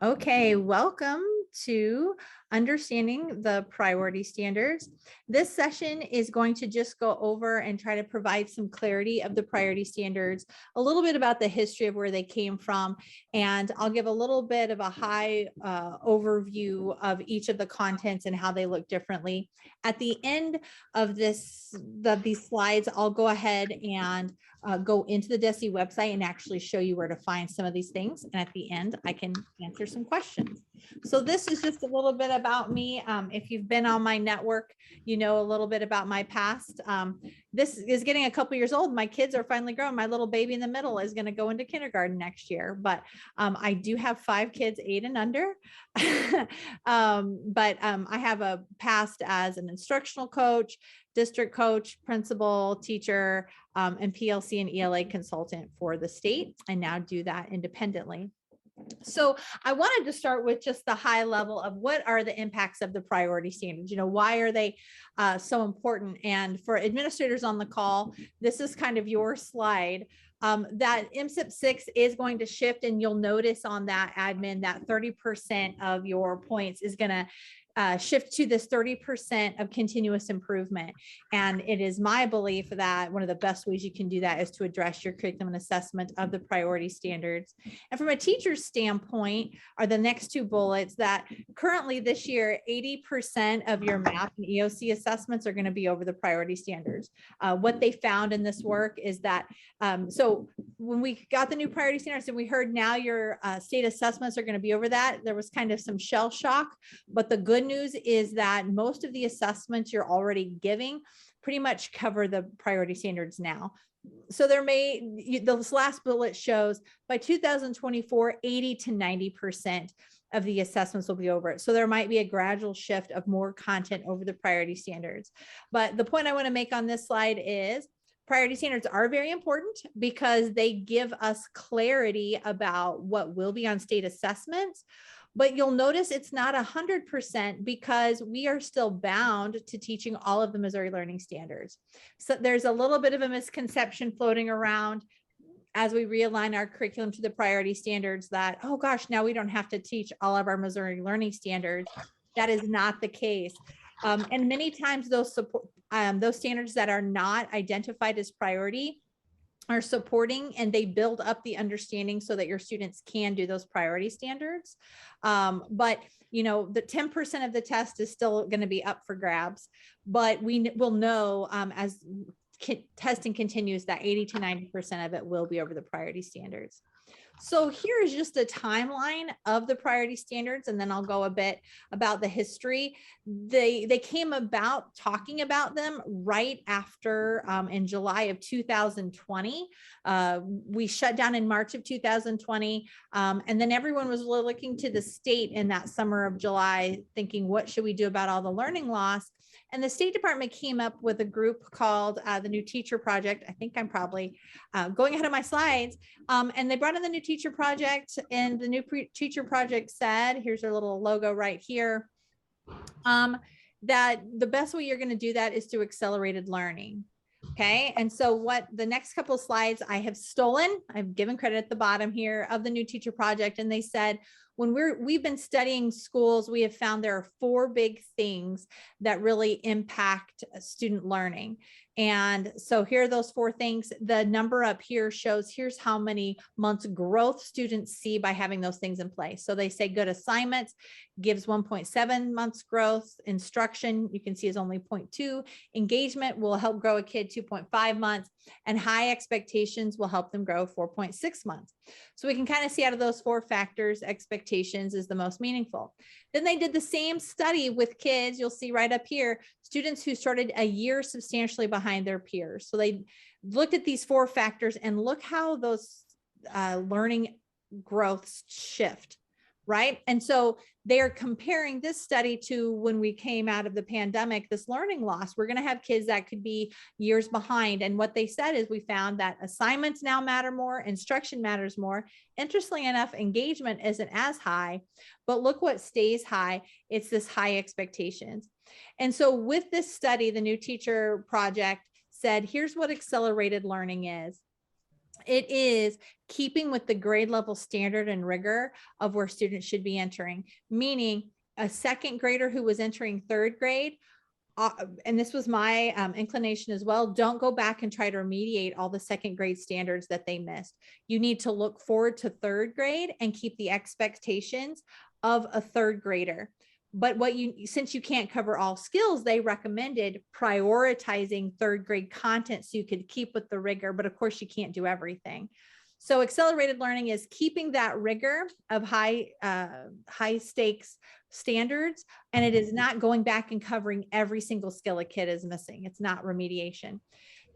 Okay, welcome to Understanding the Priority Standards. This session is going to just go over and try to provide some clarity of the priority standards, a little bit about the history of where they came from, and I'll give a little bit of a high overview of each of the contents and how they look differently. At the end of these slides, I'll go ahead and go into the DESE website and actually show you where to find some of these things. And at the end, I can answer some questions. So this is just a little bit about me. If you've been on my network, you know a little bit about my past. This is getting a couple years old. My kids are finally grown. My little baby in the middle is going to go into kindergarten next year. But I do have 5 kids, 8 and under. But I have a past as an instructional coach, district coach, principal, teacher, and PLC and ELA consultant for the state, and now do that independently. So I wanted to start with just the high level of what are the impacts of the priority standards. You know, why are they so important? And for administrators on the call, this is kind of your slide. That MSIP 6 is going to shift, and you'll notice on that admin that 30% of your points is going to shift to this 30% of continuous improvement. And it is my belief that one of the best ways you can do that is to address your curriculum and assessment of the priority standards. And from a teacher's standpoint are the next 2 bullets that currently this year, 80% of your math and EOC assessments are going to be over the priority standards. What they found in this work is that, so when we got the new priority standards and we heard now your state assessments are going to be over that, there was kind of some shell shock, but the good news is that most of the assessments you're already giving pretty much cover the priority standards now. So there this last bullet shows by 2024, 80 to 90% of the assessments will be over it. So there might be a gradual shift of more content over the priority standards. But the point I want to make on this slide is priority standards are very important because they give us clarity about what will be on state assessments. But you'll notice it's not 100% because we are still bound to teaching all of the Missouri Learning Standards. So there's a little bit of a misconception floating around as we realign our curriculum to the priority standards that, oh gosh, now we don't have to teach all of our Missouri Learning Standards. That is not the case. And many times those standards that are not identified as priority are supporting, and they build up the understanding so that your students can do those priority standards. But you know, the 10% of the test is still going to be up for grabs, but we will know as testing continues that 80 to 90% of it will be over the priority standards. So here is just a timeline of the priority standards, and then I'll go a bit about the history. They came about talking about them right after in July of 2020. We shut down in March of 2020, and then everyone was looking to the state in that summer of July thinking, what should we do about all the learning loss? And the State Department came up with a group called the New Teacher Project. I think I'm probably going ahead of my slides. And they brought in the New Teacher Project, and the New Teacher Project said, here's our little logo right here, that the best way you're going to do that is through accelerated learning. Okay. And so what the next couple of slides I have stolen, I've given credit at the bottom here of the New Teacher Project. And they said, when we've been studying schools, we have found there are 4 big things that really impact student learning. And so here are those 4 things. The number up here shows here's how many months growth students see by having those things in place. So they say good assignments gives 1.7 months growth. Instruction, you can see, is only 0.2. Engagement will help grow a kid 2.5 months, and high expectations will help them grow 4.6 months. So we can kind of see out of those 4 factors, expectations is the most meaningful. Then they did the same study with kids. You'll see right up here, students who started a year substantially behind their peers. So they looked at these 4 factors and look how those learning growths shift, right? And so they're comparing this study to when we came out of the pandemic, this learning loss. We're going to have kids that could be years behind. And what they said is we found that assignments now matter more, instruction matters more. Interestingly enough, engagement isn't as high, but look what stays high. It's this high expectations. And so with this study, the New Teacher Project said, here's what accelerated learning is. It is keeping with the grade level standard and rigor of where students should be entering, meaning a second grader who was entering third grade, and this was my inclination as well, don't go back and try to remediate all the second grade standards that they missed. You need to look forward to third grade and keep the expectations of a third grader. But since you can't cover all skills, they recommended prioritizing third grade content so you could keep with the rigor, but of course you can't do everything. So accelerated learning is keeping that rigor of high stakes standards, and it is not going back and covering every single skill a kid is missing. It's not remediation.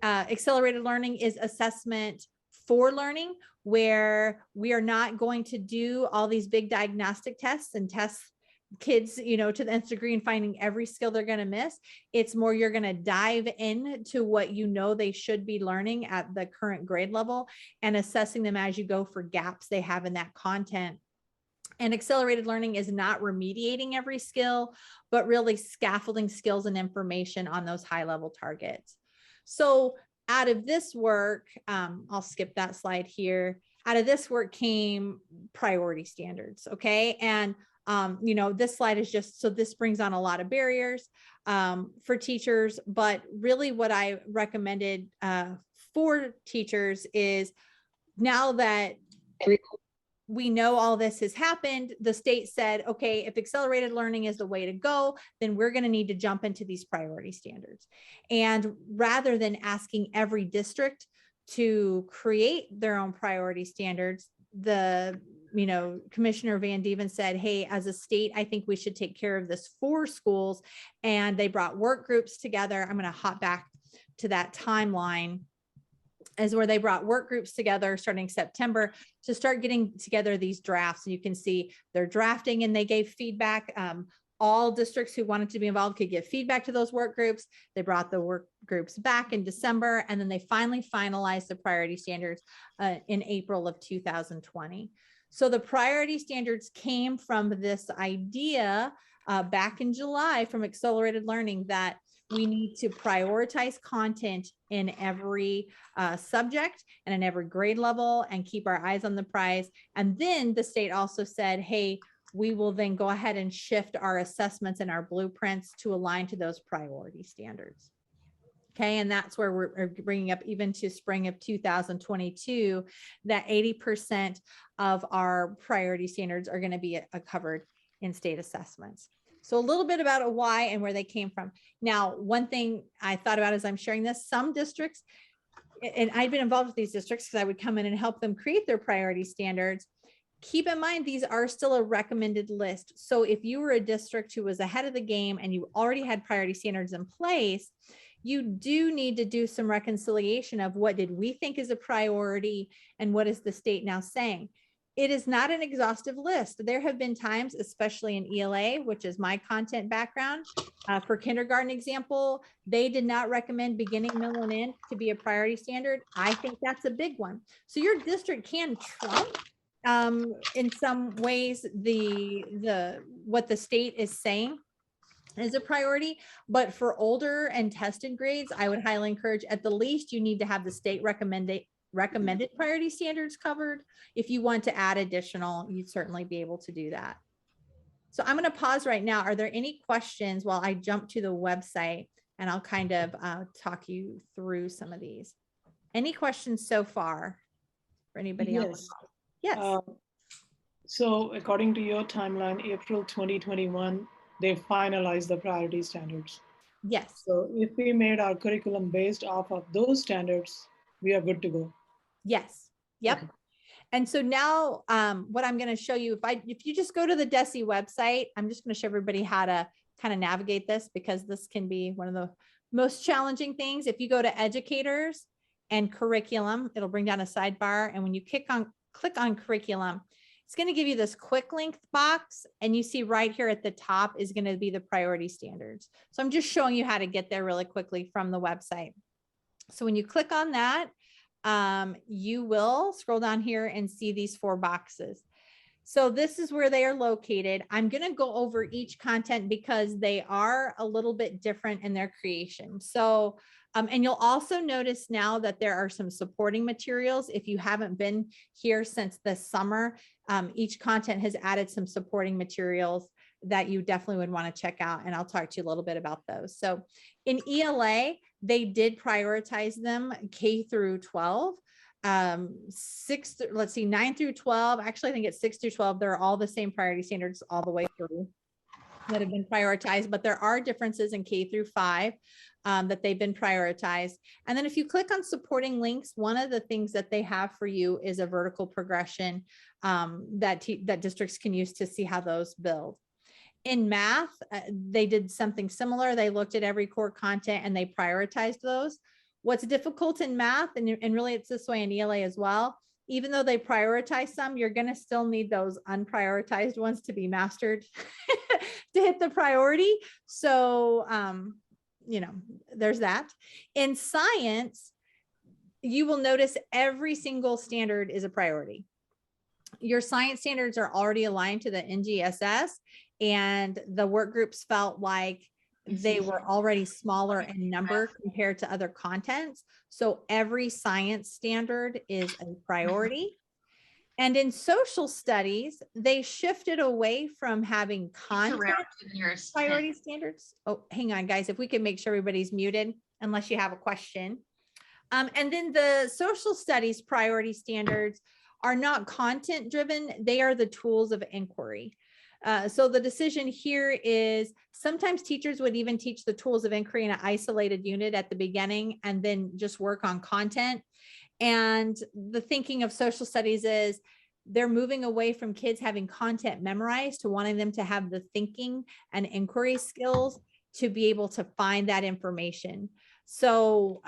Accelerated learning is assessment for learning, where we are not going to do all these big diagnostic tests and test kids, to the nth degree and finding every skill they're going to miss. It's more, you're going to dive into what they should be learning at the current grade level and assessing them as you go for gaps they have in that content. And accelerated learning is not remediating every skill, but really scaffolding skills and information on those high level targets. So out of this work, I'll skip that slide here. Out of this work came priority standards. Okay. And this slide is just, so this brings on a lot of barriers for teachers, but really what I recommended for teachers is, now that we know all this has happened, the state said, okay, if accelerated learning is the way to go, then we're going to need to jump into these priority standards. And rather than asking every district to create their own priority standards, Commissioner Van Dieven said, hey, as a state, I think we should take care of this for schools. And they brought work groups together. I'm going to hop back to that timeline, is where they brought work groups together starting September to start getting together these drafts. And you can see they're drafting, and they gave feedback. All districts who wanted to be involved could give feedback to those work groups. They brought the work groups back in December, and then they finally finalized the priority standards in April of 2020. So the priority standards came from this idea back in July from accelerated learning that we need to prioritize content in every subject and in every grade level and keep our eyes on the prize. And then the state also said, hey, we will then go ahead and shift our assessments and our blueprints to align to those priority standards. Okay, and that's where we're bringing up, even to spring of 2022, that 80% of our priority standards are going to be covered in state assessments. So a little bit about a why and where they came from. Now, one thing I thought about as I'm sharing this, some districts, and I've been involved with these districts because I would come in and help them create their priority standards. Keep in mind, these are still a recommended list. So if you were a district who was ahead of the game and you already had priority standards in place, you do need to do some reconciliation of what did we think is a priority and what is the state now saying. It is not an exhaustive list. There have been times, especially in ELA, which is my content background, for kindergarten example, they did not recommend beginning, middle, and end to be a priority standard. I think that's a big one. So your district can trump in some ways what the state is saying is a priority, but for older and tested grades, I would highly encourage, at the least, you need to have the state recommended priority standards covered. If you want to add additional, you'd certainly be able to do that. So I'm going to pause right now. Are there any questions while I jump to the website, and I'll kind of talk you through some of these? Any questions so far for anybody else? Yes. So according to your timeline, April 2021, they finalized the priority standards. Yes. So if we made our curriculum based off of those standards, we are good to go. Yes. Yep. Okay. And so now what I'm going to show you, if you just go to the DESE website, I'm just going to show everybody how to kind of navigate this, because this can be one of the most challenging things. If you go to educators and curriculum, it'll bring down a sidebar. And when you click on curriculum, it's going to give you this quick link box, and you see right here at the top is going to be the priority standards. So I'm just showing you how to get there really quickly from the website. So when you click on that, you will scroll down here and see these 4 boxes. So this is where they are located. I'm going to go over each content because they are a little bit different in their creation. So, and you'll also notice now that there are some supporting materials. If you haven't been here since this summer, each content has added some supporting materials that you definitely would want to check out. And I'll talk to you a little bit about those. So in ELA, they did prioritize them K through 12. 9 through 12. Actually, I think it's 6 through 12. They're all the same priority standards all the way through that have been prioritized, but there are differences in K through 5 that they've been prioritized. And then if you click on supporting links, one of the things that they have for you is a vertical progression that districts can use to see how those build. In math, they did something similar. They looked at every core content and they prioritized those. What's difficult in math, and really it's this way in ELA as well, even though they prioritize some, you're going to still need those unprioritized ones to be mastered to hit the priority. So, there's that. In science, you will notice every single standard is a priority. Your science standards are already aligned to the NGSS, and the work groups felt like they were already smaller in number compared to other contents. So every science standard is a priority. And in social studies, they shifted away from having content priority standards. Oh, hang on, guys. If we can make sure everybody's muted, unless you have a question. And then the social studies priority standards are not content driven. They are the tools of inquiry. So the decision here is sometimes teachers would even teach the tools of inquiry in an isolated unit at the beginning and then just work on content. And the thinking of social studies is they're moving away from kids having content memorized to wanting them to have the thinking and inquiry skills to be able to find that information. So,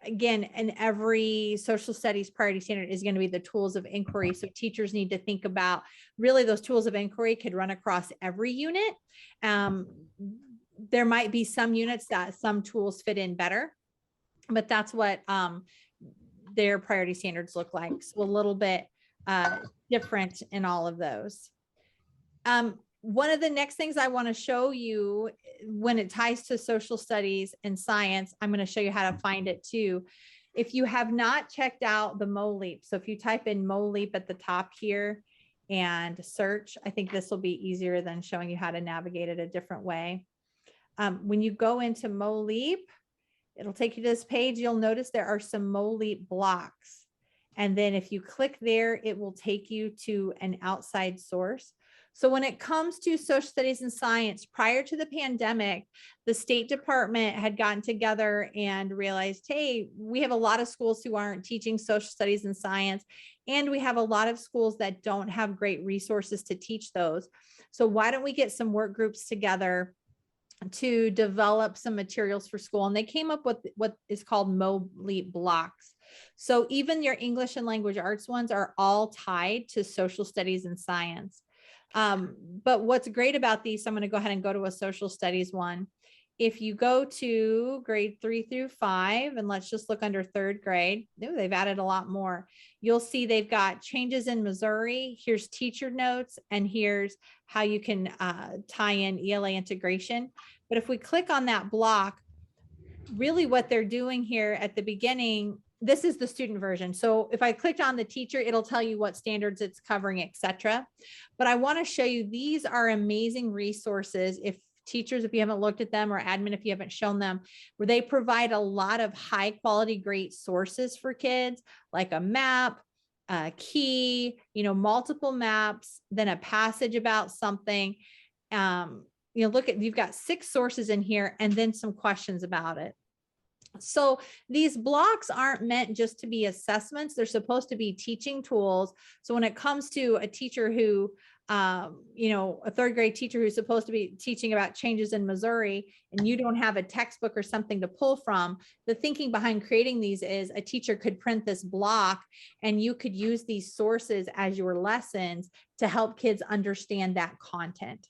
again, in every social studies priority standard is going to be the tools of inquiry. So teachers need to think about really those tools of inquiry could run across every unit. There might be some units that some tools fit in better, but that's what their priority standards look like. So a little bit different in all of those. One of the next things I want to show you when it ties to social studies and science, I'm going to show you how to find it too. If you have not checked out the MoLeap, so if you type in MoLeap at the top here and search, I think this will be easier than showing you how to navigate it a different way. When you go into MoLeap, it'll take you to this page. You'll notice there are some MoLeap blocks. And then if you click there, it will take you to an outside source. So when it comes to social studies and science, prior to the pandemic, the State Department had gotten together and realized, hey, we have a lot of schools who aren't teaching social studies and science, and we have a lot of schools that don't have great resources to teach those. So why don't we get some work groups together to develop some materials for school? And they came up with what is called Mobley Blocks. So even your English and language arts ones are all tied to social studies and science. But what's great about these, so I'm going to go ahead and go to a social studies one. If you go to grade 3 through 5, and let's just look under 3rd grade, they've added a lot more. You'll see they've got changes in Missouri. Here's teacher notes, and here's how you can tie in ELA integration. But if we click on that block, really what they're doing here at the beginning, this is the student version. So if I clicked on the teacher, it'll tell you what standards it's covering, etc. But I want to show you, these are amazing resources. If teachers, if you haven't looked at them, or admin, if you haven't shown them, where they provide a lot of high quality, great sources for kids, like a map, a key, multiple maps, then a passage about something. Look at, you've got 6 sources in here and then some questions about it. So these blocks aren't meant just to be assessments. They're supposed to be teaching tools. So when it comes to a teacher who, a 3rd grade teacher who's supposed to be teaching about changes in Missouri, and you don't have a textbook or something to pull from, the thinking behind creating these is a teacher could print this block and you could use these sources as your lessons to help kids understand that content.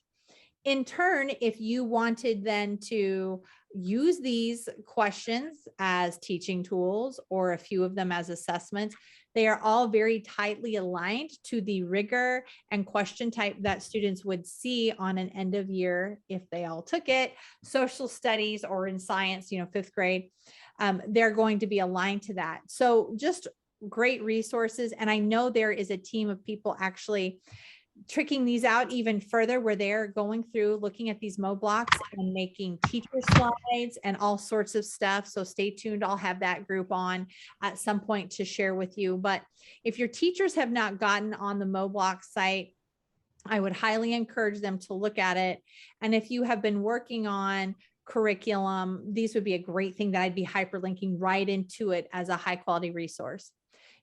In turn, if you wanted then to, use these questions as teaching tools or a few of them as assessments. They are all very tightly aligned to the rigor and question type that students would see on an end of year if they all took it, social studies or in science, 5th grade. They're going to be aligned to that. So just great resources. And I know there is a team of people actually tricking these out even further, where they're going through looking at these Mobley Blocks and making teacher slides and all sorts of stuff. So stay tuned. I'll have that group on at some point to share with you. But if your teachers have not gotten on the Mobley Blocks site, I would highly encourage them to look at it. And if you have been working on curriculum, these would be a great thing that I'd be hyperlinking right into it as a high quality resource.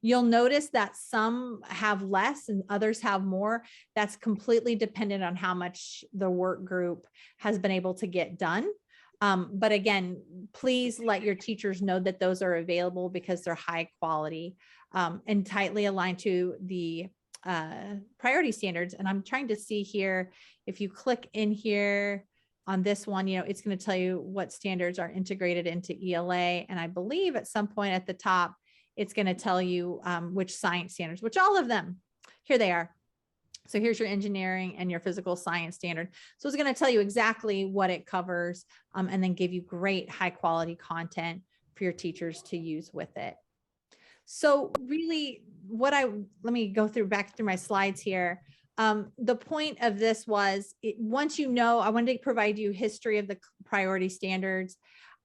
You'll notice that some have less and others have more. That's completely dependent on how much the work group has been able to get done. But again, please let your teachers know that those are available because they're high quality and tightly aligned to the priority standards. And I'm trying to see here, if you click in here on this one, it's going to tell you what standards are integrated into ELA. And I believe at some point at the top, it's going to tell you which science standards, which all of them, here they are. So here's your engineering and your physical science standard. So it's going to tell you exactly what it covers and then give you great high quality content for your teachers to use with it. So really let me go back through my slides here. The point of this was once I wanted to provide you history of the priority standards.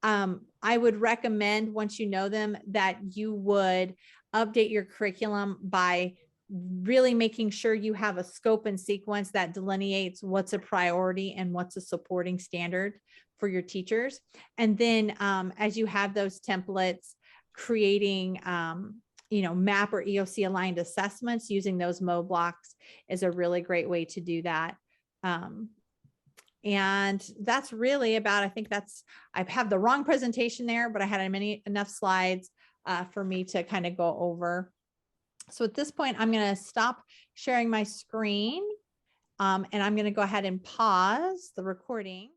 I would recommend, once you know them, that you would update your curriculum by really making sure you have a scope and sequence that delineates what's a priority and what's a supporting standard for your teachers. And then as you have those templates, creating MAP or EOC aligned assessments using those Mobley Blocks is a really great way to do that. And that's really about, I have the wrong presentation there, but I had enough slides for me to kind of go over. So at this point, I'm going to stop sharing my screen and I'm going to go ahead and pause the recording.